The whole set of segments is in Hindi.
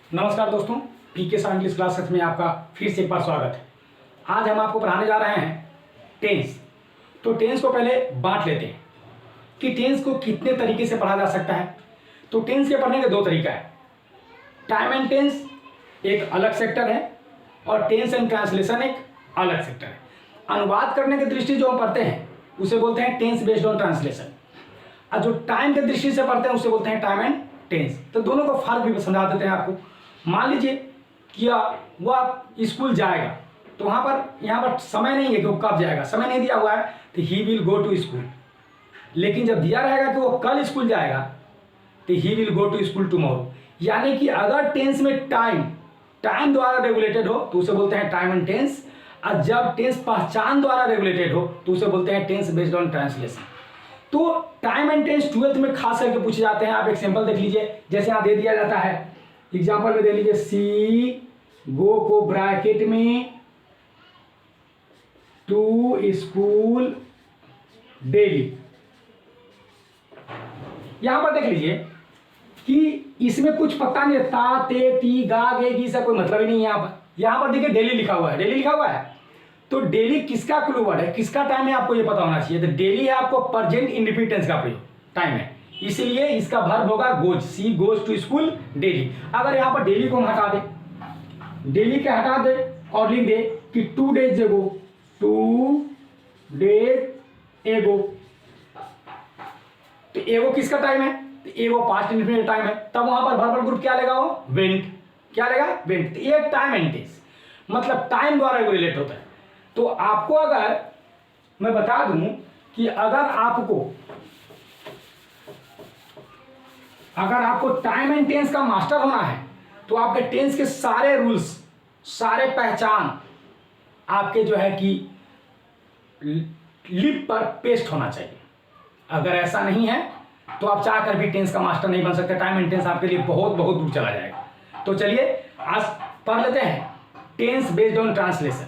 नमस्कार दोस्तों, पीके सा इंग्लिश क्लासेस में आपका फिर से एक बार स्वागत है। आज हम आपको पढ़ाने जा रहे हैं टेंस। तो टेंस को पहले बांट लेते हैं कि टेंस को कितने तरीके से पढ़ा जा सकता है। तो टेंस के पढ़ने के दो तरीका है। टाइम एंड टेंस एक अलग सेक्टर है और टेंस एंड ट्रांसलेशन एक अलग सेक्टर है। अनुवाद करने की दृष्टि जो हम पढ़ते हैं उसे बोलते हैं टेंस बेस्ड ऑन ट्रांसलेशन, और जो टाइम की दृष्टि से पढ़ते हैं उसे बोलते हैं टाइम एंड टेंस। तो दोनों को फर्क भी समझा देते हैं आपको। मान लीजिए कि वह स्कूल जाएगा, तो वहाँ पर यहाँ पर समय नहीं है कि वो कब जाएगा, समय नहीं दिया हुआ है, तो he will go to school. लेकिन जब दिया रहेगा कि वो कल स्कूल जाएगा, तो he will go to school tomorrow. यानी कि अगर टेंस में टाइम द्वारा रेगुलेटेड हो तो उसे बोलते हैं टाइम एंड टेंस, और जब टेंस पहचान द्वारा रेगुलेटेड हो तो उसे बोलते हैं टेंस बेस्ड ऑन ट्रांसलेशन। तो टाइम एंड टेंस 12th में खास करके पूछे जाते हैं। आप एग्जाम्पल देख लीजिए, जैसे यहाँ दे दिया जाता है, एग्जाम्पल में दे लीजिए सी गो को ब्रैकेट में टू स्कूल डेली। यहां पर देख लीजिए कि इसमें कुछ पता नहीं है, ता ते ती गा गे गी से कोई मतलब ही नहीं है। यहां पर देखिए डेली लिखा हुआ है, डेली लिखा हुआ है। तो डेली किसका क्लू वर्ड है, किसका टाइम है, आपको ये पता होना चाहिए। तो डेली है आपको प्रेजेंट इंडिफिनिट का प्रयोग टाइम है, इसलिए इसका वर्ब होगा goes. She goes to school daily. अगर यहाँ पर डेली को हम हटा दे, डेली के हटा दे और लिख दे कि 2 days एगो, 2 days एगो, तो एगो किसका टाइम है, तो एगो पास्ट इंडिफिनिट टाइम है। तब वहां पर वर्बल ग्रुप क्या लेगा, वो वेंट। क्या लेगा, वेंट। तो ये टाइम एंड टेंस मतलब टाइम द्वारा रिलेट होता है। तो आपको अगर मैं बता दूं कि अगर आपको टाइम एंड टेंस का मास्टर होना है तो आपके टेंस के सारे रूल्स, सारे पहचान आपके जो है कि लिप पर पेस्ट होना चाहिए। अगर ऐसा नहीं है तो आप चाहकर भी टेंस का मास्टर नहीं बन सकते। टाइम एंड टेंस आपके लिए बहुत बहुत दूर चला जाएगा। तो चलिए आज पढ़ लेते हैं टेंस बेस्ड ऑन ट्रांसलेशन।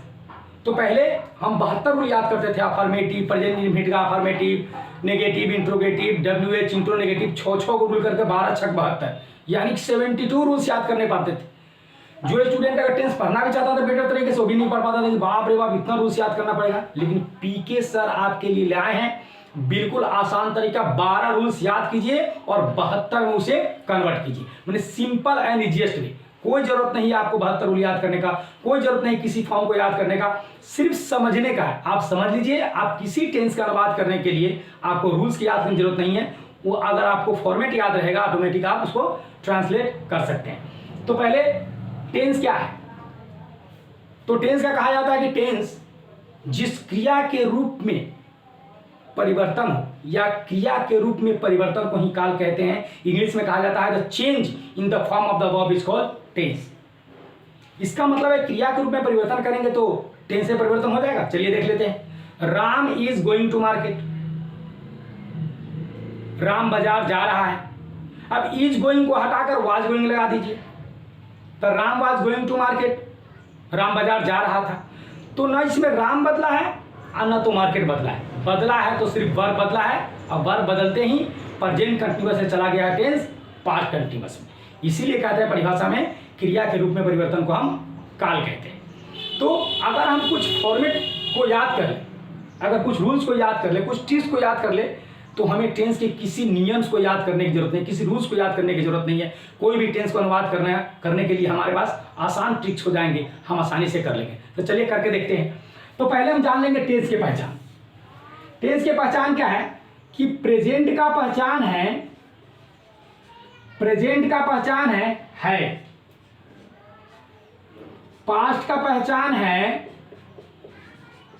तो पहले हम 72 रूल याद करते थे। अफर्मेटिव, प्रेजेंट इंडिफिनिट का अफर्मेटिव, नेगेटिव, इंट्रोगेटिव, WH, इंट्रोनेगेटिव, 6 को रूल करके 12 छक 72, यानी 72 रूल्स याद करने पड़ते थे। जो स्टूडेंट अगर टेंस पढ़ना भी चाहता था बेटर तरीके से, वो भी नहीं पढ़ पाता था कि बाप रे बाप इतना रूल्स याद करना पड़ेगा। लेकिन पीके सर आपके लिए लाए हैं बिल्कुल आसान तरीका। 12 रूल्स याद कीजिए और 72 में उसे कन्वर्ट कीजिए। मैंने सिंपल एंड इजिएस्ट वे। कोई जरूरत नहीं है आपको 72 रूल याद करने का, कोई जरूरत नहीं किसी फॉर्म को याद करने का, सिर्फ समझने का है। आप समझ लीजिए, आप किसी टेंस का अनुवाद करने के लिए आपको रूल्स की याद करने की जरूरत नहीं है। वो अगर आपको फॉर्मेट याद रहेगा ऑटोमेटिक आप उसको ट्रांसलेट कर सकते हैं। तो पहले टेंस क्या है। तो टेंस का कहा जाता है कि टेंस जिस क्रिया के रूप में परिवर्तन हो या क्रिया के रूप में परिवर्तन को ही काल कहते हैं। इंग्लिश में कहा जाता है the change in the form of the verb is called tense. इसका मतलब है क्रिया के रूप में परिवर्तन करेंगे तो टेंस से परिवर्तन हो जाएगा। चलिए देख लेते हैं। Ram is going to market, Ram बाजार जा रहा है। अब इज गोइंग को हटाकर वाज गोइंग लगा दीजिए, तो Ram was going to market, Ram बाजार जा रहा था। तो न इसमें राम बदला है और न तो मार्केट बदला है। बदला है तो सिर्फ वर्ब बदला है, और वर्ब बदलते ही प्रेजेंट कंटिन्यूअस से चला गया है टेंस पास्ट कंटिन्यूअस में। इसीलिए कहते हैं परिभाषा में क्रिया के रूप में परिवर्तन को हम काल कहते हैं। तो अगर हम कुछ फॉर्मेट को याद कर ले, अगर कुछ रूल्स को याद कर ले, कुछ ट्रिक्स को याद कर ले, तो हमें टेंस के किसी नियम्स को याद करने की जरूरत नहीं, किसी रूल्स को याद करने की जरूरत नहीं है। कोई भी टेंस को अनुवाद करने के लिए हमारे पास आसान ट्रिक्स हो जाएंगे, हम आसानी से कर लेंगे। तो चलिए करके देखते हैं। तो पहले हम जान लेंगे टेंस की पहचान। टेंस की पहचान क्या है कि प्रेजेंट का पहचान है, प्रेजेंट का पहचान है, पास्ट का पहचान है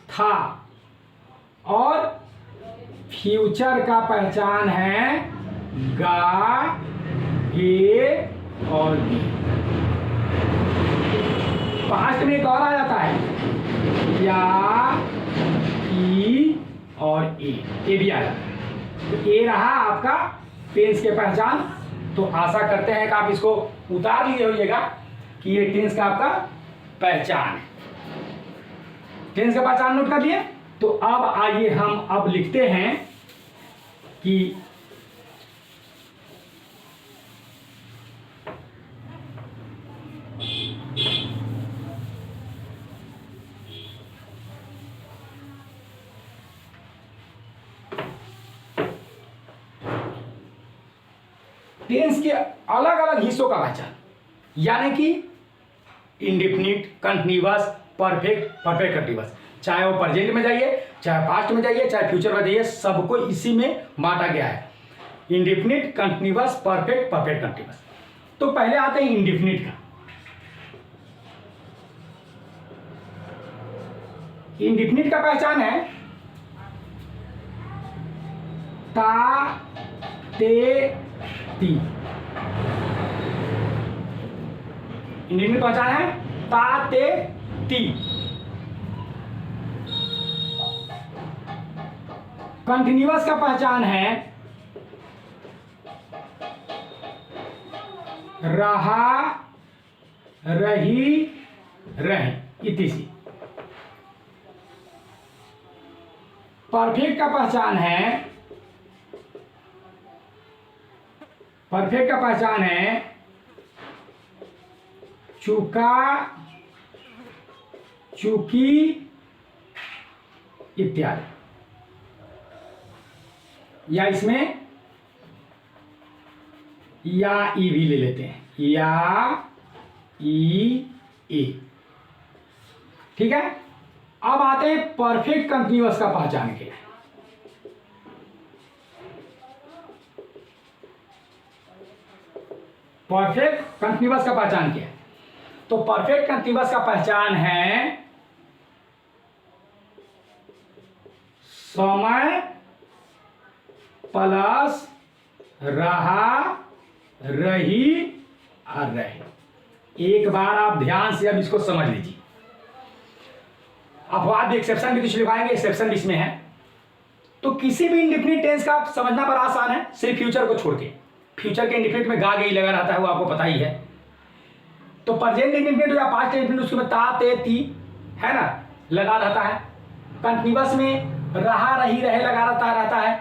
था, और फ्यूचर का पहचान है गा, गे और गे। पास्ट में एक और आ जाता है या, ई और ए भी आ जाता है। तो ए रहा आपका टेंस के पहचान। तो आशा करते हैं कि आप इसको उतार लिए होइएगा कि ये टेंस का आपका पहचान है। टेंस का पहचान नोट कर लिए। तो अब आइए हम अब लिखते हैं कि टेंस के अलग अलग हिस्सों का पहचान, यानी कि indefinite, continuous, perfect, perfect continuous, चाहे वो प्रेजेंट में जाइए, चाहे पास्ट में जाइए, चाहे फ्यूचर में जाइए, सबको इसी में बांटा गया है, indefinite, continuous, perfect, perfect continuous. तो पहले आते हैं इंडेफिनिट का। इंडेफिनिट का पहचान है ता, ते, ती। इंडेफिनिट पहचान है ता, ते, ती। कंटिन्यूअस का पहचान है रहा, रही, रहे, इतिसी। परफेक्ट का पहचान है, परफेक्ट का पहचान है चुका, चुकी, इत्यादि। या इसमें या ई भी ले लेते हैं, या ई। ठीक है। अब आते हैं परफेक्ट कंटिन्यूअस का पहचान के। परफेक्ट कंटिन्यूअस का पहचान क्या है? तो परफेक्ट कंटिन्यूअस का पहचान है समय प्लस रहा, रही और रहे। एक बार आप ध्यान से अब इसको समझ लीजिए। अपवाद एक्सेप्शन भी कुछ लिखाएंगे, एक्सेप्शन भी इसमें है। तो किसी भी इंडेफिनिट टेंस का आप समझना बड़ा आसान है, सिर्फ फ्यूचर को छोड़ के। फ्यूचर के इंडेफिनिट में गा गई लगा रहता है, वो आपको पता ही है। तो प्रेजेंट इंडेफिनिट या पास्ट इंडेफिनिट उसके में ता, ते, ती है ना, लगा रहता है। कंटिन्यूअस में रहा, रही, रहे लगा रहता है।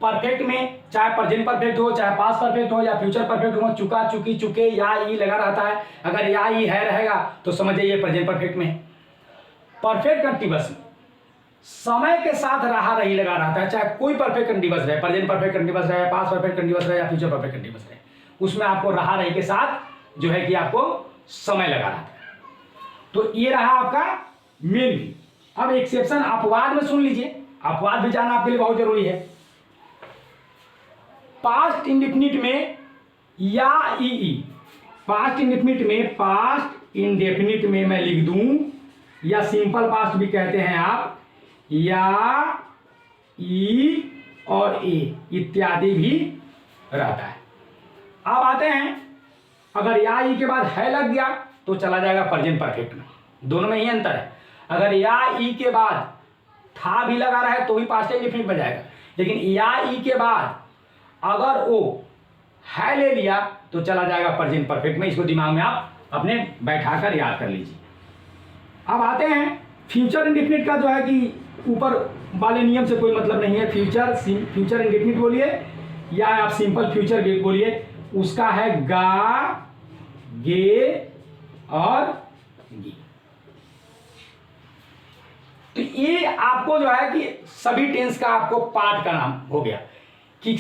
परफेक्ट में चाहे प्रेजेंट परफेक्ट हो, चाहे पास्ट परफेक्ट हो, या फ्यूचर परफेक्ट हो, चुका, चुकी, चुके, या ई लगा रहता है। अगर या ई है रहेगा तो समझिए ये प्रेजेंट परफेक्ट में है। परफेक्ट कंटिन्यूअस में समय के साथ रहा, रही लगा रहता है, चाहे कोई परफेक्ट कंटिन्यूअस रहे, प्रेजेंट परफेक्ट कंटिन्यूअस रहे, पास्ट परफेक्ट कंटिन्यूअस रहे, या फ्यूचर परफेक्ट कंटिन्यूअस रहे, उसमें आपको रहा, रही के साथ जो है कि आपको समय लगा रहता है। तो ये रहा आपका मेन। अब एक्सेप्शन अपवाद में सुन लीजिए, अपवाद भी जानना आपके लिए बहुत जरूरी है। पास्ट इंडेफिनिट में या ई, पास्ट इंडेफिनिट में मैं लिख दूं, या सिंपल पास्ट भी कहते हैं आप, या ई और ए इत्यादि भी रहता है। अब आते हैं, अगर या ई के बाद है लग गया तो चला जाएगा प्रेजेंट परफेक्ट में। दोनों में ही अंतर है। अगर या ई के बाद था भी लगा रहा है तो भी पास्ट इंडेफिनिट बन जाएगा, लेकिन या ई के बाद अगर वो है ले लिया तो चला जाएगा प्रेजेंट परफेक्ट में। इसको दिमाग में आप अपने बैठाकर याद कर लीजिए। अब आते हैं फ्यूचर इंडेफिनिट का, जो है कि ऊपर वाले नियम से कोई मतलब नहीं है। फ्यूचर इंडेफिनिट बोलिए या आप सिंपल फ्यूचर बोलिए, उसका है गा, गे और गी। तो ये आपको जो है कि सभी टेंस का आपको पार्ट का नाम हो गया कि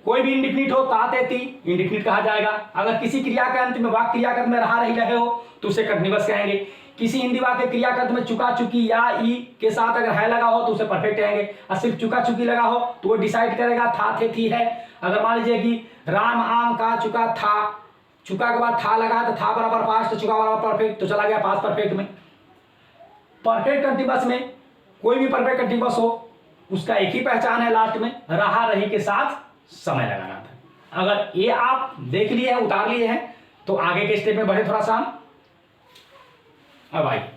कोई भी इंडेफिनिट हो ता, ते, ती इंडेफिनिट कहा जाएगा। अगर किसी क्रिया के अंत में वाक्य क्रियाकर्म में रहा, रही, रहे हो तो उसे कंटिन्यूअस कहेंगे। किसी हिंदी वाक्य क्रियाकर्म में चुका, चुकी या ई के साथ अगर है लगा हो तो उसे परफेक्ट कहेंगे, और सिर्फ चुका, चुकी लगा हो तो वो डिसाइड करेगा था, थे, थी है। अगर मान लीजिए कि राम, आम का, चुका, था, चुका के बाद था लगा तो था बराबर पास्ट, चुका बराबर परफेक्ट, तो चला गया पास्ट परफेक्ट में। परफेक्ट कंटिन्यूअस में कोई भी परफेक्ट कंटिन्यूअस हो उसका एक ही पहचान है, लास्ट में रहा, रही के साथ समय लगाना था। अगर ये आप देख लिए हैं, उतार लिए हैं, तो आगे के स्टेप में बढ़े थोड़ा सा। अब आइए,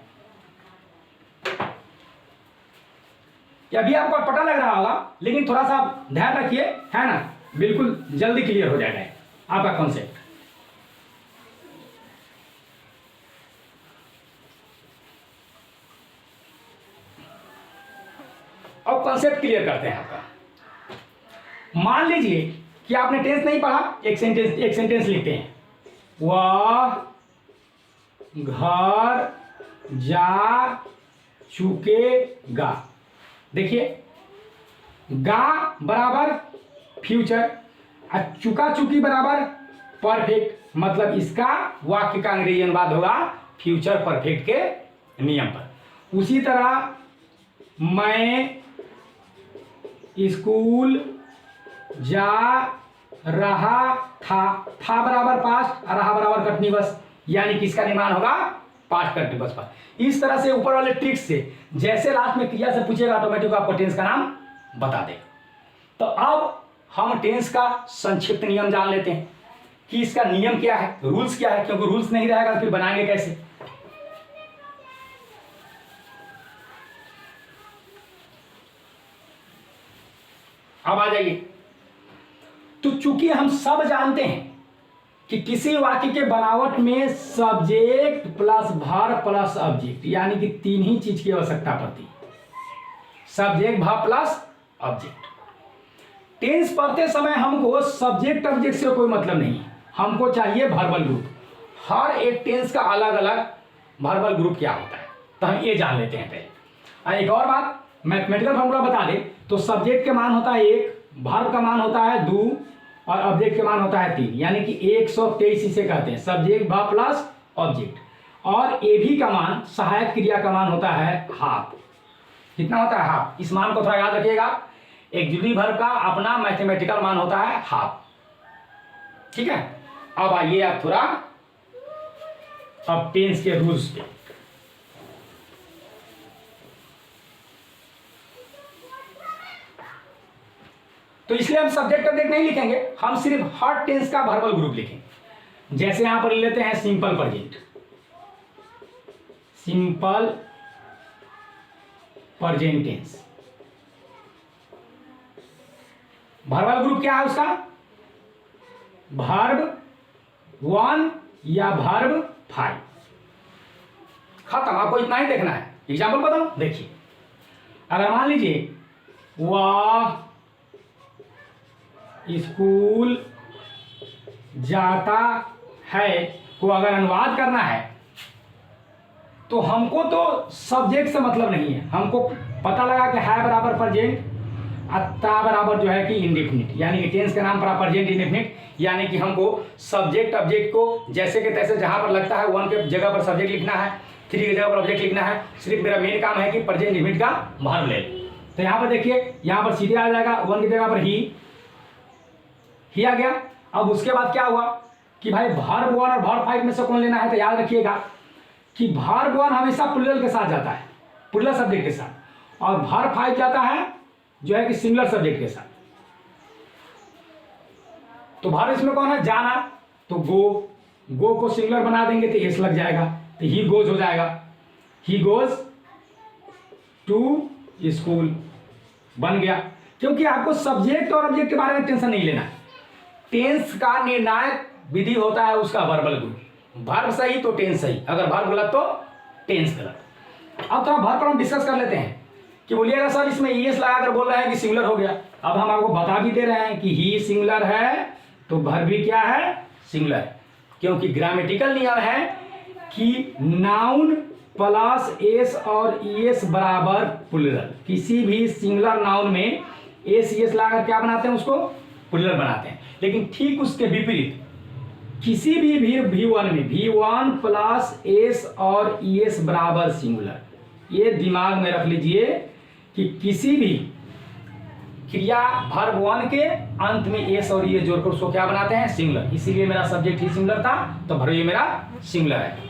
अभी आपको पता लग रहा होगा, लेकिन थोड़ा सा ध्यान रखिए, है ना, बिल्कुल जल्दी क्लियर हो जाएगा आपका कॉन्सेप्ट। अब कॉन्सेप्ट क्लियर करते हैं आपका। मान लीजिए कि आपने टेंस नहीं पढ़ा, एक सेंटेंस लिखते हैं, वह घर जा चुकेगा। देखिए गा बराबर फ्यूचर, चुका चुकी बराबर परफेक्ट, मतलब इसका वाक्य का अंग्रेजी अनुवाद होगा फ्यूचर परफेक्ट के नियम पर। उसी तरह मैं स्कूल जा रहा था बराबर पास्ट, रहा बराबर कंटिन्यूअस, यानी कि इसका निर्माण होगा पास्ट कंटिन्यूअस पर। इस तरह से ऊपर वाले ट्रिक्स से जैसे लास्ट में क्रिया से पूछेगा ऑटोमेटिक आपको टेंस का नाम बता दे। तो अब हम टेंस का संक्षिप्त नियम जान लेते हैं कि इसका नियम क्या है, रूल्स क्या है, क्योंकि रूल्स नहीं रहेगा तो फिर बनाएंगे कैसे। अब आ जाइए। तो चूंकि हम सब जानते हैं कि किसी वाक्य के बनावट में subject plus verb plus object, यानी कि तीन ही चीज की आवश्यकता पड़ती है, subject verb plus object. Tense पढ़ते समय हमको सब्जेक्ट ऑब्जेक्ट से कोई मतलब नहीं है, हमको चाहिए वर्बल ग्रुप। हर एक टेंस का अलग अलग वर्बल ग्रुप क्या होता है, तो हम ये जान लेते हैं पहले। एक और बात, मैथमेटिकल फॉर्मूला बता दें तो सब्जेक्ट के मान होता है 1, वर्ब का मान होता है 2 और ऑब्जेक्ट के मान होता है 3, यानी कि 123 इसे कहते हैं सब्जेक्ट वर्ब प्लस ऑब्जेक्ट। और ए भी का मान, सहायक क्रिया का मान होता है हाफ। कितना होता है? हाफ। इस मान को थोड़ा याद रखिएगा, एक्जुरी वर्ब का अपना मैथमेटिकल मान होता है हाफ। ठीक है, अब आइए आप थोड़ा अब टेंस के रूल्स पे। तो इसलिए हम सब्जेक्ट ऑब्जेक्ट नहीं लिखेंगे, हम सिर्फ हर टेंस का वर्बल ग्रुप लिखेंगे। जैसे यहां पर लेते हैं simple present, simple present tense. Verbal group क्या है उसका? वर्ब 1 या वर्ब 5। खत्म, आपको इतना ही देखना है। एग्जाम्पल बताऊं, देखिए। अगर मान लीजिए वह स्कूल जाता है को अगर अनुवाद करना है तो हमको तो सब्जेक्ट से मतलब नहीं है, हमको पता लगा कि है बराबर प्रेजेंट, अत्ता बराबर जो है कि इंडेफिनिट, यानी कि टेंस का नाम पर प्रेजेंट इंडेफिनिट, यानी कि हमको सब्जेक्ट ऑब्जेक्ट को जैसे कि तैसे जहां पर लगता है 1 के जगह पर सब्जेक्ट लिखना है, 3 की जगह पर ऑब्जेक्ट लिखना है। सिर्फ मेरा मेन काम है कि प्रेजेंट इंडेफिनिट का वर्ब ले। तो यहां पर देखिए, यहां पर सीधे आ जाएगा 1 की जगह पर ही आ गया। अब उसके बाद क्या हुआ कि भाई वर्ब 1 और वर्ब 5 में से कौन लेना है, तो याद रखिएगा कि वर्ब 1 हमेशा प्लूरल के साथ जाता है, प्लूरल सब्जेक्ट के साथ, और वर्ब 5 जाता है जो है कि सिंगुलर सब्जेक्ट के साथ। तो वर्ब इसमें कौन है? जाना, तो गो को सिंगुलर बना देंगे तो एस लग जाएगा, तो ही गोज हो जाएगा, ही गोज टू स्कूल बन गया। क्योंकि आपको सब्जेक्ट और ऑब्जेक्ट के बारे में टेंशन नहीं लेना है। टेंस का निर्णायक विधि होता है उसका वर्बल ग्रुप। वर्ब सही तो टेंस सही, अगर वर्ब गलत तो टेंस गलत। अब थोड़ा वर्ब पर हम डिस्कस कर लेते हैं कि बोलिएगा सर इसमें ईएस लगाकर बोल रहे हैं कि सिंगुलर हो गया। अब हम आपको बता भी दे रहे हैं कि ही सिंगुलर है तो वर्ब भी क्या है? सिंगुलर। क्योंकि ग्रामेटिकल नियम है कि नाउन प्लस एस और ईएस बराबर प्लूरल। किसी भी सिंगुलर नाउन में एस ईएस लगाकर क्या बनाते हैं? उसको प्लूरल बनाते हैं। लेकिन ठीक उसके विपरीत किसी भी V1 में V1 प्लस एस और ईएस बराबर सिंगुलर। ये दिमाग में रख लीजिए कि किसी भी क्रिया वर्ब 1 के अंत में एस और ईएस जोड़कर उसको क्या बनाते हैं? सिंगुलर। इसीलिए मेरा सब्जेक्ट ही सिंगुलर था, तो वर्ब ये मेरा सिंगुलर है।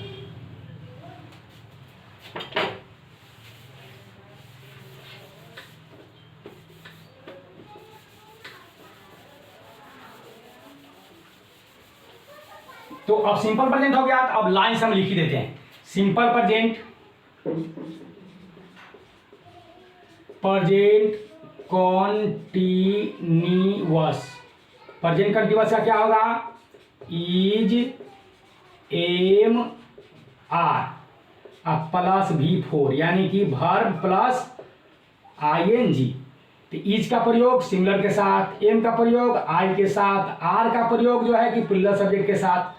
तो अब सिंपल प्रेजेंट हो गया, तो अब लाइन से हम लिख ही देते हैं। Simple present, present continuous. Present continuous का क्या होगा? Is am are plus V4, यानी कि वर्ब प्लस ING। तो इज का प्रयोग सिंगुलर के साथ, एम का प्रयोग आई के साथ, आर का प्रयोग जो है कि प्लूरल सब्जेक्ट के साथ।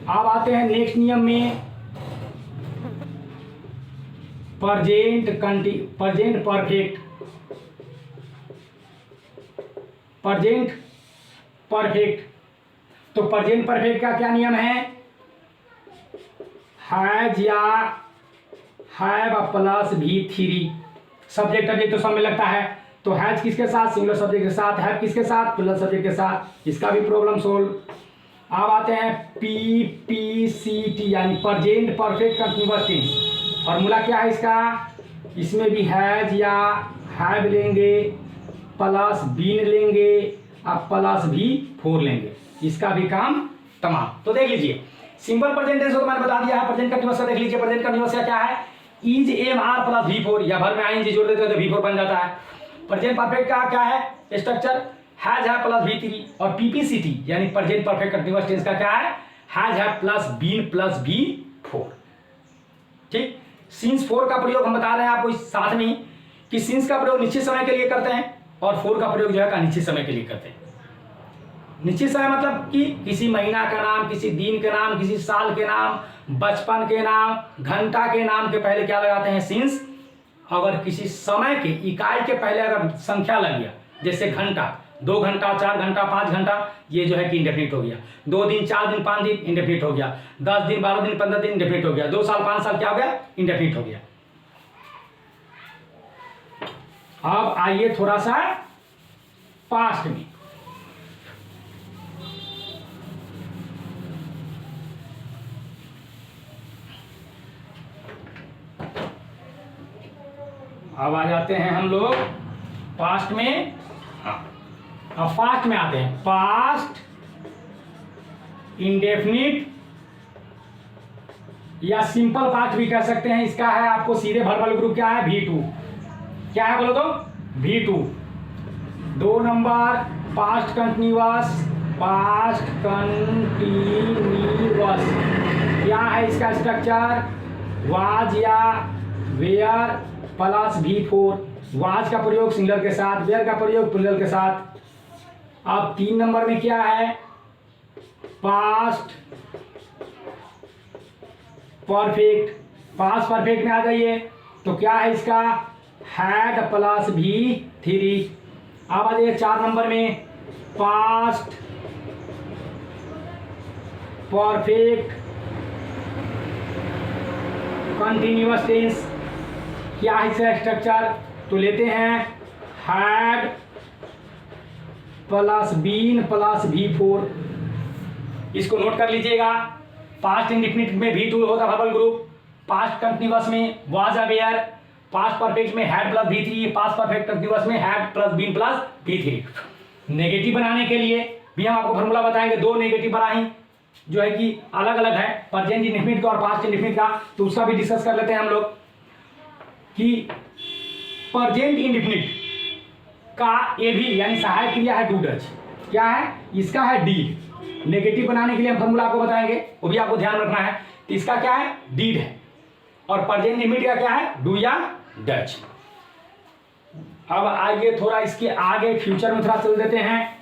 अब आते हैं नेक्स्ट नियम में, प्रेजेंट परफेक्ट। Present perfect. तो प्रेजेंट परफेक्ट का क्या नियम है? हैज या have plus V3। Subject object तो सब में लगता है। तो हैज किसके साथ? सिंगुलर सब्जेक्ट के साथ। हैव किसके साथ? प्लस सब्जेक्ट के साथ। इसका भी प्रॉब्लम सोल्व। अब आते हैं PPCT यानी present perfect continuous tense. Formula क्या है इसका? इसमें भी हैज या हैव लेंगे, प्लस बीन लेंगे, अब प्लस V4 लेंगे। इसका भी काम तमाम। तो देख लीजिए, सिंपल प्रेजेंट टेंस को तो मैंने बता दिया है। प्रेजेंट कंटीन्यूअस का देख लीजिए। प्रेजेंट कंटीन्यूअस का क्या है? Is am are plus V4 या भर में आईएनजी जोड़ देते हो तो V4 बन जाता है। प्रेजेंट परफेक्ट का क्या है स्ट्रक्चर? हैज है प्लस V3। और PPCT यानी प्रेजेंट परफेक्ट कंटीन्यूअस टेंस का क्या है? हैज है प्लस बीन प्लस V4। ठीक। सिंस 4 का प्रयोग हम बता रहे हैं आपको इस साथ में ही कि सिंस का प्रयोग निश्चित समय के लिए करते हैं और 4 का प्रयोग जो है अनिश्चित समय के लिए करते हैं। निश्चित समय मतलब कि किसी महीना का नाम, किसी दिन के नाम, किसी साल के नाम, बचपन के नाम, घंटा के नाम के पहले क्या लगाते हैं? सिंस। अगर किसी समय के इकाई के पहले अगर संख्या लग गया, जैसे घंटा, 2 घंटा, 4 घंटा, 5 घंटा, ये जो है कि इंडेफिनिट हो गया। 2 दिन, 4 दिन, 5 दिन इंडेफिनिट हो गया। 10 दिन, 12 दिन, 15 दिन इंडेफिनिट हो गया। 2 साल, 5 साल क्या हो गया? इंडेफिनिट हो गया। अब आइए थोड़ा सा पास्ट में। अब आ जाते हैं हम लोग पास्ट में। अब पास्ट में आते हैं। पास्ट इंडेफिनिट या सिंपल पास्ट भी कह सकते हैं। इसका है आपको सीधे वर्बल ग्रुप क्या है? V2। क्या है बोलो तो? V2। 2 number past continuous. Past continuous क्या है इसका स्ट्रक्चर? वाज या वेयर प्लस V4। वाज का प्रयोग सिंगुलर के साथ, वेयर का प्रयोग प्लूरल के साथ। अब 3 नंबर में क्या है? Past perfect. पास्ट परफेक्ट में आ जाइए तो क्या है इसका? Had plus V3। अब आ जाइए 4 नंबर में पास्ट परफेक्ट कंटिन्यूअस टेंस। क्या है इसका स्ट्रक्चर? तो लेते हैं had plus been plus V4। इसको नोट कर लीजिएगा। पास्ट इंडेफिनिट में V2 होता है वर्बल ग्रुप। पास्ट कंटिन्यूअस में वाज अवेयर। पास्ट परफेक्ट में had plus V3। Past perfect continuous में had plus been plus V3। Negative बनाने के लिए भी हम आपको फॉर्मूला बताएंगे। 2 नेगेटिव बनाई जो है कि अलग अलग है, प्रेजेंट इंडेफिनिट का और पास्ट इंडेफिनिट का, तो उसका भी डिस्कस कर लेते हैं हम लोग कि प्रेजेंट इंडेफिनिट का ए भी यानी सहायक क्रिया है डू डच। क्या है इसका? है डीड। नेगेटिव बनाने के लिए हम फॉर्मूला आपको बताएंगे, वो भी आपको ध्यान रखना है। तो इसका क्या है? डीड है। और प्रेजेंट इंडेफिनिट का क्या है? डू या डच। अब आगे थोड़ा इसके आगे फ्यूचर में थोड़ा चल देते हैं।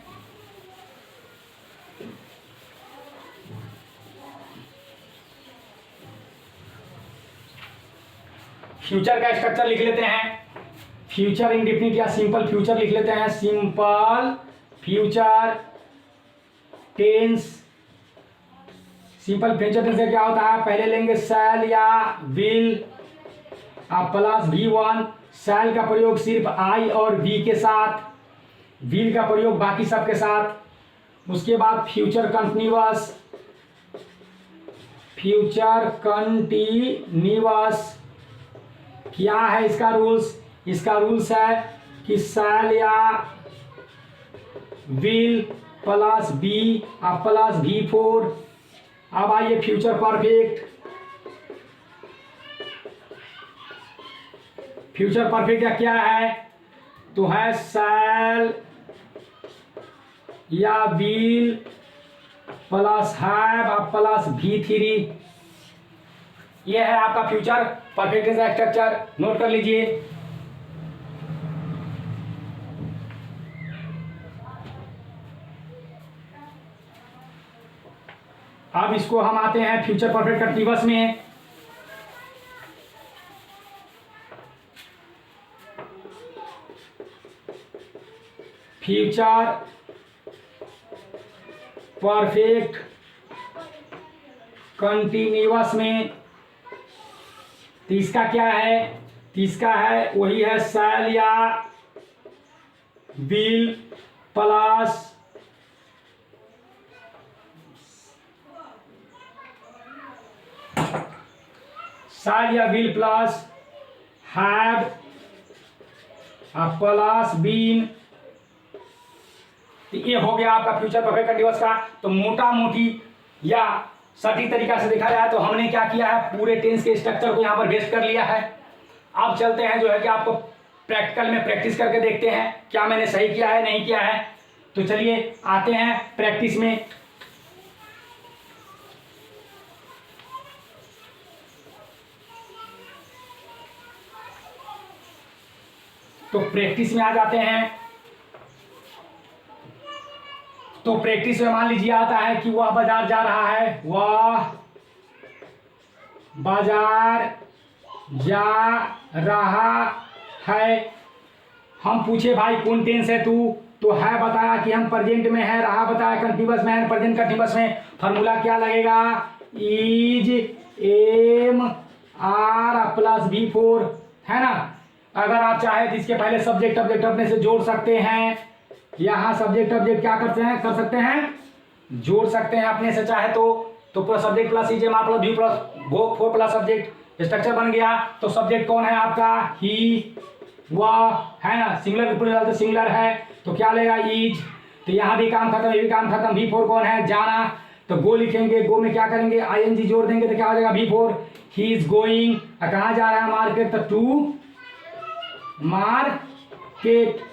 फ्यूचर का स्ट्रक्चर लिख लेते हैं। फ्यूचर इंडेफिनिट या सिंपल फ्यूचर लिख लेते हैं। Simple future tense. Simple future tense क्या होता है? पहले लेंगे शैल या विल प्लस V1। शैल का प्रयोग सिर्फ आई और वी के साथ, विल का प्रयोग बाकी सब के साथ। उसके बाद फ्यूचर कंटिन्यूअस। फ्यूचर कंटिन्यूअस क्या है इसका रूल्स? इसका रूल्स है कि शैल या will plus B plus V4। अब आइए फ्यूचर परफेक्ट। फ्यूचर परफेक्ट का क्या है? तो है शैल या will plus have plus V3। यह है आपका फ्यूचर परफेक्ट का स्ट्रक्चर। नोट कर लीजिए। अब इसको हम आते हैं फ्यूचर परफेक्ट कंटीन्यूअस में। फ्यूचर परफेक्ट कंटिन्यूअस में। तो इसका क्या है, इसका है वही है शैल या विल प्लस शैल या will plus have plus been. तो ये हो गया आपका फ्यूचर परफेक्ट कंटीन्यूअस का। तो मोटा मोटी या सटीक तरीका से देखा जाए तो हमने क्या किया है, पूरे टेंस के स्ट्रक्चर को यहाँ पर बेस्ट कर लिया है। अब चलते हैं जो है कि आपको प्रैक्टिकल में प्रैक्टिस करके देखते हैं क्या मैंने सही किया है नहीं किया है। तो चलिए आते हैं प्रैक्टिस में। तो प्रैक्टिस में आ जाते हैं। तो प्रैक्टिस में मान लीजिए आता है कि वह बाजार जा रहा है, वह बाजार जा रहा है। हम पूछे भाई कौन टेंस है तू, तो है बताया कि हम प्रेजेंट में है, रहा बताया कंटीन्यूअस में है, प्रेजेंट कंटीन्यूअस में फार्मूला क्या लगेगा, is am are plus V4 है ना। अगर आप चाहे तो इसके पहले सब्जेक्ट ऑब्जेक्ट अपने से जोड़ सकते हैं। यहाँ सब्जेक्ट ऑब्जेक्ट क्या करते हैं, कर सकते हैं, जोड़ सकते हैं अपने से चाहे तो पूरा subject plus is am are plus V plus वो 4 प्लस सब्जेक्ट स्ट्रक्चर बन गया। तो सब्जेक्ट कौन है आपका, ही वह है ना, सिंगुलर के पूरे डालते सिंगुलर है तो क्या लेगा इज। तो यहाँ भी काम खत्म, ये भी काम खत्म। V4 कौन है, जाना, तो गो लिखेंगे, गो में क्या करेंगे ING जोड़ देंगे तो क्या हो जाएगा V4। ही इज गोइंग, कहाँ जा रहा है मार्केट, तो टू मार्केट।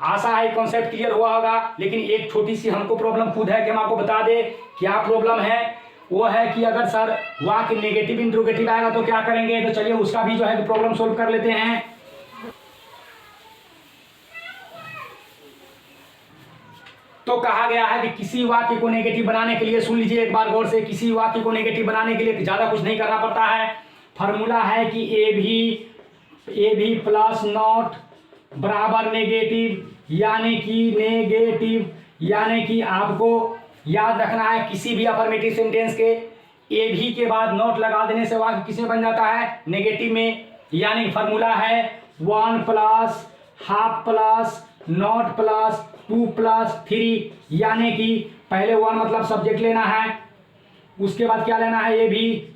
आशा है कॉन्सेप्ट क्लियर हुआ होगा। लेकिन एक छोटी सी हमको प्रॉब्लम खुद है कि हम आपको बता दें क्या प्रॉब्लम है। वो है कि अगर सर वाक्य नेगेटिव इंट्रोगेटिव आएगा तो क्या करेंगे। तो चलिए उसका भी जो है प्रॉब्लम सोल्व कर लेते हैं। तो कहा गया है कि किसी वाक्य को नेगेटिव बनाने के लिए, सुन लीजिए एक बार गौर से, किसी वाक्य को नेगेटिव बनाने के लिए ज्यादा कुछ नहीं करना पड़ता है। फॉर्मूला है कि ए भी प्लस नॉट बराबर नेगेटिव, यानी कि आपको याद रखना है किसी भी अफर्मेटिव सेंटेंस के ए भी के बाद नॉट लगा देने से वाक्य किसमें बन जाता है, नेगेटिव में। यानी फॉर्मूला है 1 plus half plus not plus 2 plus 3। यानी कि पहले 1 मतलब सब्जेक्ट लेना है, उसके बाद क्या लेना है ए भी,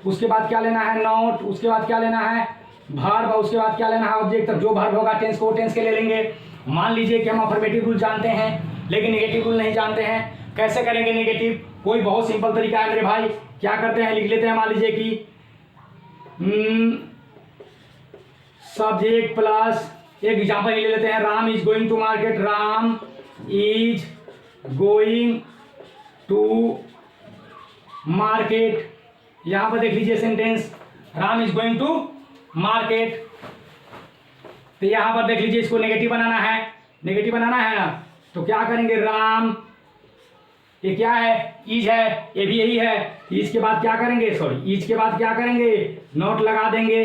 उसके बाद क्या लेना है नॉट, उसके बाद क्या लेना है वर्ब, उसके बाद क्या लेना है ऑब्जेक्ट। तब जो वर्ब होगा टेंस को टेंस के ले लेंगे। मान लीजिए कि हम अफर्मेटिव रूल जानते हैं लेकिन नेगेटिव रूल नहीं जानते हैं, कैसे करेंगे नेगेटिव। कोई बहुत सिंपल तरीका है मेरे भाई, क्या करते हैं लिख लेते हैं, मान लीजिए कि सब्जेक्ट प्लस एक एग्जांपल ले लेते हैं, Ram is going to market, Ram is going to market. यहां पर देख लीजिए sentence, Ram is going to market. तो यहां पर देख लीजिए इसको नेगेटिव बनाना है, नेगेटिव बनाना है ना। तो क्या करेंगे, राम, ये क्या है इज है, ये भी यही है। इज के बाद क्या करेंगे, सॉरी इज के बाद क्या करेंगे, नॉट लगा देंगे,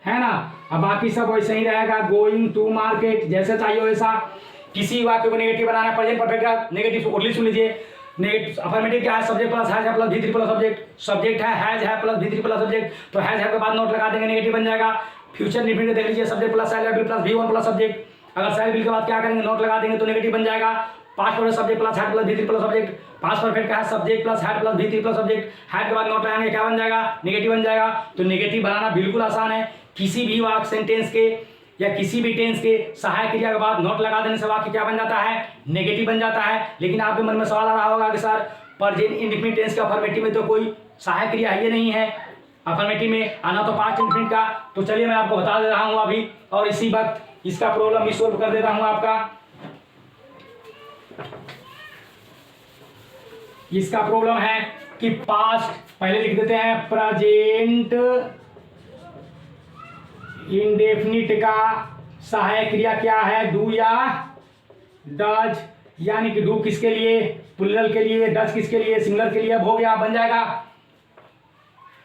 है ना। अब बाकी सब वैसे ही रहेगा, गोइंग टू मार्केट, जैसे चाहिए वैसा। किसी वाक्य को नेगेटिव बनाना है, प्रेजेंट परफेक्ट का नेगेटिव ओनली सुन लीजिए। नेगेटिव अफर्मेटिव क्या है, सब्जेक्ट प्लस हैज है plus V3 plus subject, subject है हैज है प्लस V3 प्लस सब्जेक्ट, तो हैज है के बाद नोट लगा देंगे, नेगेटिव बन जाएगा। फ्यूचर इंडेफिनिट देख लीजिए, subject plus shell will plus V1 plus subject, अगर शैल विल के बाद क्या करेंगे नोट लगा देंगे तो नेगेटिव बन जाएगा। Past perfect subject plus had plus V3 plus subject, past perfect का है subject plus had plus V3 plus subject, had के बाद नोट लगाएंगे क्या बन जाएगा, नेगेटिव बन जाएगा। तो नेगेटिव बनाना बिल्कुल आसान है, किसी भी वाक्य सेंटेंस के या किसी भी टेंस के सहायक क्रिया के बाद नोट लगा देने से वाक्य क्या बन जाता है, नेगेटिव बन जाता है। लेकिन आपके मन में सवाल आ रहा होगा कि सर प्रेजेंट इंडेफिनिट टेंस का अफर्मेटिव में तो कोई सहायक क्रिया है ये नहीं है, अफर्मेटिव में आना तो पास्ट इंडेफिनिट का। तो चलिए मैं आपको बता दे रहा हूं अभी, और इसी वक्त इसका प्रॉब्लम भी सोल्व कर देता हूं आपका। इसका प्रॉब्लम है कि पास्ट, पहले लिख देते हैं प्रेजेंट इंडेफिनिट का सहायक क्रिया क्या है, डू या डज। यानी कि डू किसके लिए, प्लूरल के लिए, डज किसके लिए, सिंगुलर के लिए। अब हो गया, बन जाएगा।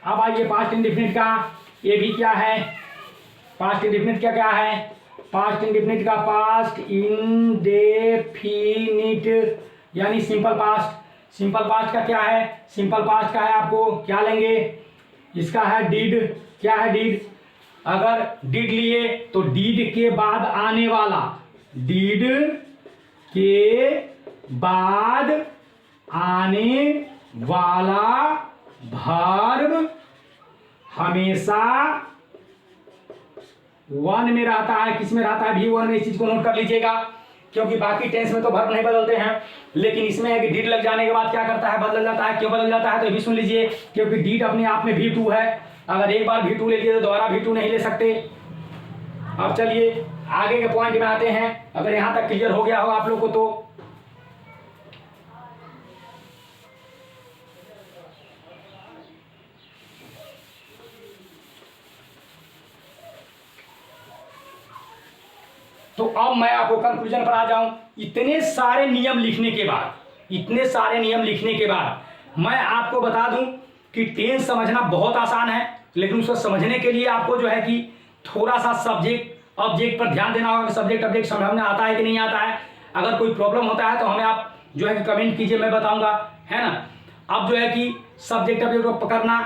अब आइए पास्ट इंडेफिनिट का, ये भी क्या है, पास्ट इंडेफिनिट क्या क्या है, पास्ट इंडेफिनिट का पास्ट इंडेफिनिट यानी सिंपल पास्ट। सिंपल पास्ट का क्या है, सिंपल पास्ट का है आपको क्या लेंगे, इसका है डिड। क्या है डिड, अगर डिड लिए तो डिड के बाद आने वाला, डिड के बाद आने वाला वर्ब हमेशा वन में रहता है। किस में रहता है, V1 में। इस चीज को नोट कर लीजिएगा, क्योंकि बाकी टेंस में तो वर्ब नहीं बदलते हैं, लेकिन इसमें है कि डिड लग जाने के बाद क्या करता है, बदल जाता है। क्यों बदल जाता है तो ये भी सुन लीजिए, क्योंकि डिड अपने आप में V2 है। अगर एक बार V2 ले लिए तो दोबारा V2 नहीं ले सकते। अब चलिए आगे के पॉइंट में आते हैं। अगर यहां तक क्लियर हो गया हो आप लोग को तो अब मैं आपको कंक्लूजन पर आ जाऊं। इतने सारे नियम लिखने के बाद, इतने सारे नियम लिखने के बाद मैं आपको बता दूं कि टेंस समझना बहुत आसान है, लेकिन उसको समझने के लिए आपको जो है कि थोड़ा सा सब्जेक्ट ऑब्जेक्ट पर ध्यान देना होगा कि सब्जेक्ट ऑब्जेक्ट समझ में आता है कि नहीं आता है। अगर कोई प्रॉब्लम होता है तो हमें आप जो है कि कमेंट कीजिए, मैं बताऊंगा, है ना। अब जो है कि सब्जेक्ट ऑब्जेक्ट को पकड़ना,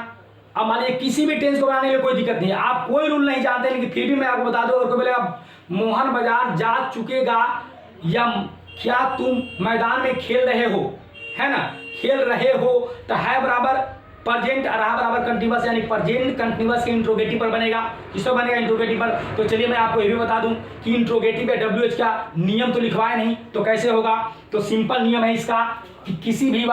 अब मान लीजिए किसी भी टेंस को बनाने में कोई दिक्कत नहीं है, आप कोई रूल नहीं जानते, लेकिन फिर भी मैं आपको बता दूं, अगर कोई बोलेगा मोहन बाजार जा चुकेगा या क्या तुम मैदान में खेल रहे हो, है ना, खेल रहे हो, तो है बराबर प्रेजेंट और रहा बराबर कंटीन्यूअस, यानी प्रेजेंट कंटीन्यूअस के इंट्रोगेटिव पर बनेगा। किसको बनेगा, इंट्रोगेटिव पर। तो चलिए मैं आपको ये भी बता दूं कि इंट्रोगेटिव है WH का नियम तो लिखवाए नहीं, तो कैसे होगा। तो सिंपल नियम है इसका कि किसी भी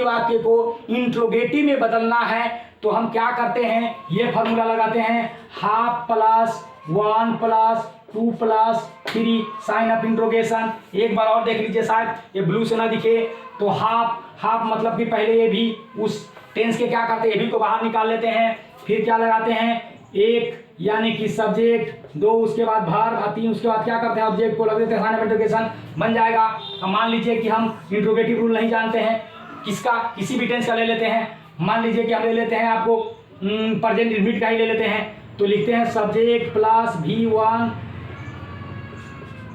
वाक्य को इंट्रोगेटिव में बदलना है तो हम क्या करते हैं, ये फॉर्मूला लगाते हैं, half plus 1 plus 2 plus 3 sign of interrogation. एक बार और देख लीजिए, शायद ये ब्लू से ना दिखे, तो हाफ मतलब कि पहले ये भी उस टेंस के क्या करते हैं, ये भी को बाहर निकाल लेते हैं, फिर क्या लगाते हैं, 1 यानी कि सब्जेक्ट, 2 उसके बाद वर्ब, 3 उसके बाद क्या करते हैं, ऑब्जेक्ट को लग देते हैं, साइन ऑफ इंट्रोगेशन बन जाएगा। अब मान लीजिए कि हम इंट्रोगेटिव रूल नहीं जानते हैं, किसका, किसी भी टेंस का ले लेते हैं। मान लीजिए कि हम ले लेते हैं आपको प्रेजेंट इंडेफिनिट का ही ले लेते हैं, तो लिखते हैं सब्जेक्ट प्लस V1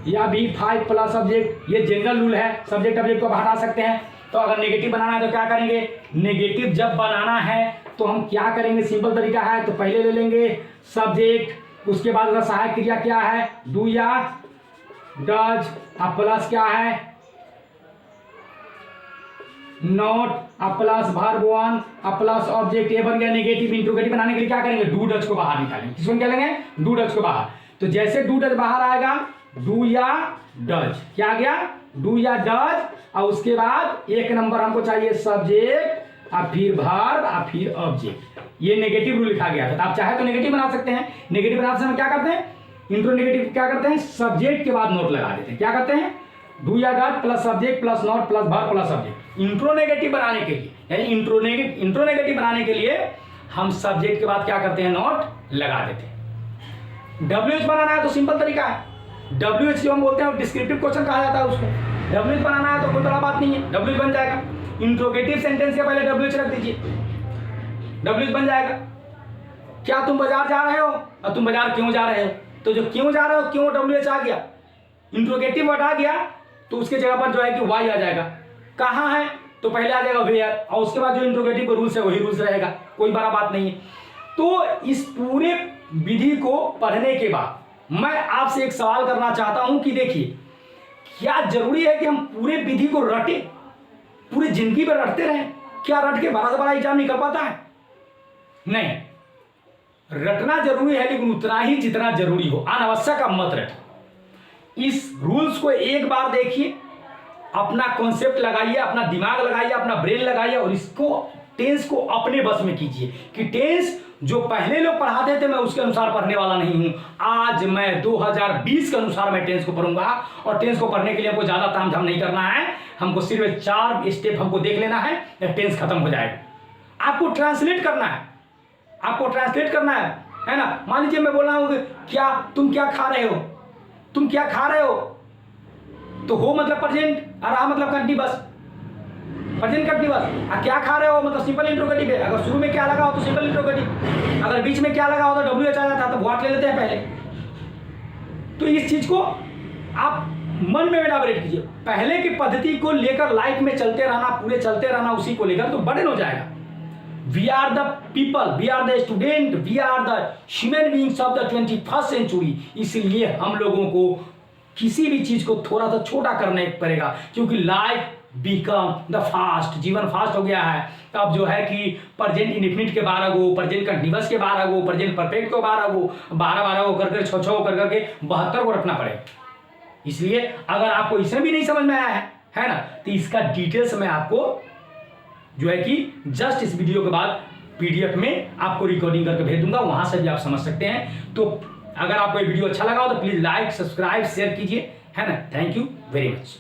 या V5 प्लस सब्जेक्ट। ये जनरल रूल है, सब्जेक्ट ऑब्जेक्ट को हटा सकते हैं। तो अगर नेगेटिव बनाना है तो क्या करेंगे, नेगेटिव जब बनाना है तो हम क्या करेंगे, सिंपल तरीका है, तो पहले ले लेंगे सब्जेक्ट, उसके बाद उसका सहायक क्रिया क्या है, डू या डज, अब प्लस क्या है, नॉट, अब प्लस वर्ब 1, अब प्लस ऑब्जेक्ट, ये बन गया नेगेटिव। इंट्रोगेटिव बनाने के लिए क्या करेंगे, डू डज को बाहर निकालेंगे। किसको निकालेंगे, डू डज को बाहर। तो जैसे डू डज बाहर आएगा, डू या डज, क्या आ गया, डू या डज, और उसके बाद एक नंबर हमको चाहिए सब्जेक्ट, और फिर वर्ब, और फिर ऑब्जेक्ट। ये नेगेटिव रूल लिखा गया था। तो आप चाहे तो नेगेटिव बना सकते हैं। नेगेटिव बनाते समय क्या करते हैं, इंट्रो नेगेटिव क्या करते हैं, सब्जेक्ट के बाद नोट लगा देते हैं। क्या करते हैं, डू या does plus subject plus not plus verb plus subject. Interronegative बनाने के लिए, यानी इंट्रोनेगेटिव बनाने के लिए हम सब्जेक्ट के बाद क्या करते हैं, नॉट लगा देते हैं। WH बनाना है तो सिंपल तरीका है, WH जो हम बोलते हैं डिस्क्रिप्टिव क्वेश्चन कहा जाता है उसको। WH बनाना है तो कोई बड़ा बात नहीं है, WH बन जाएगा। इंट्रोगेटिव सेंटेंस के पहले WH रख दीजिए, WH बन जाएगा। क्या तुम बाजार जा रहे हो, और तुम बाजार क्यों जा रहे हो, तो जो क्यों जा रहे हो, क्यों WH आ गया, इंट्रोगेटिव वर्ड आ गया, तो उसके जगह पर जो है कि वाई आ जाएगा। कहाँ है, तो पहले आ जाएगा वेयर, और उसके बाद जो इंट्रोगेटिव का रूल्स है वही रूल्स रहेगा, कोई बड़ा बात नहीं है। तो इस पूरे विधि को पढ़ने के बाद मैं आपसे एक सवाल करना चाहता हूं कि देखिए, क्या जरूरी है कि हम पूरे विधि को रटे, पूरी जिंदगी भर रटते रहें? क्या रट के बड़ा से बड़ा एग्जाम निकल पाता है? नहीं, रटना जरूरी है, लेकिन उतना ही जितना जरूरी हो, अनावश्यक आप मत रट। इस रूल्स को एक बार देखिए, अपना कॉन्सेप्ट लगाइए, अपना दिमाग लगाइए, अपना ब्रेन लगाइए, और इसको टेंस को अपने बस में कीजिए कि टेंस जो पहले लोग पढ़ाते थे मैं उसके अनुसार पढ़ने वाला नहीं हूं। आज मैं 2020 के अनुसार मैं टेंस को पढ़ूंगा, और टेंस को पढ़ने के लिए हमको ज्यादा तामझाम नहीं करना है, हमको सिर्फ 4 स्टेप हमको देख लेना है, टेंस खत्म हो जाएगा। आपको ट्रांसलेट करना है, आपको ट्रांसलेट करना है ना। मान लीजिए मैं बोल रहा हूं क्या, तुम क्या खा रहे हो, तुम क्या खा रहे हो, तो हो मतलब प्रेजेंट, और रहा मतलब कंटीन्यूअस, प्रेजेंट कंटीन्यूअस। क्या खा रहे हो मतलब सिंपल इंट्रोगेटिव है। अगर शुरू में क्या लगा हो तो सिंपल इंट्रोगेटिव, अगर बीच में क्या लगा हो तो WH आ जाता है, तो व्हाट ले लेते हैं पहले। तो इस चीज को आप मन में इलाबोरेट कीजिए। पहले की पद्धति को लेकर लाइफ में चलते रहना, पूरे चलते रहना उसी को लेकर, तो बर्डन हो जाएगा। We are the people, we are the student, we are the human beings of the 21st century. इसलिए हम लोगों को किसी भी चीज को थोड़ा सा छोटा करने पड़ेगा, क्योंकि लाइफ बिकम द फास्ट, जीवन फास्ट हो गया है। तब जो है कि प्रेजेंट इंडिफिनिट के 12 गो, प्रेजेंट कंटिन्यूअस के 12 गो, प्रेजेंट परफेक्ट के 12 गो, 12 गो करके 6 कर करके 72 को रखना पड़ेगा। इसलिए अगर आपको इसमें भी नहीं समझ में आया है ना, तो इसका डिटेल्स में आपको जो है कि जस्ट इस वीडियो के बाद पीडीएफ में आपको रिकॉर्डिंग करके भेज दूंगा, वहां से भी आप समझ सकते हैं। तो अगर आपको ये वीडियो अच्छा लगा हो तो प्लीज लाइक, सब्सक्राइब, शेयर कीजिए, है ना। Thank you very much.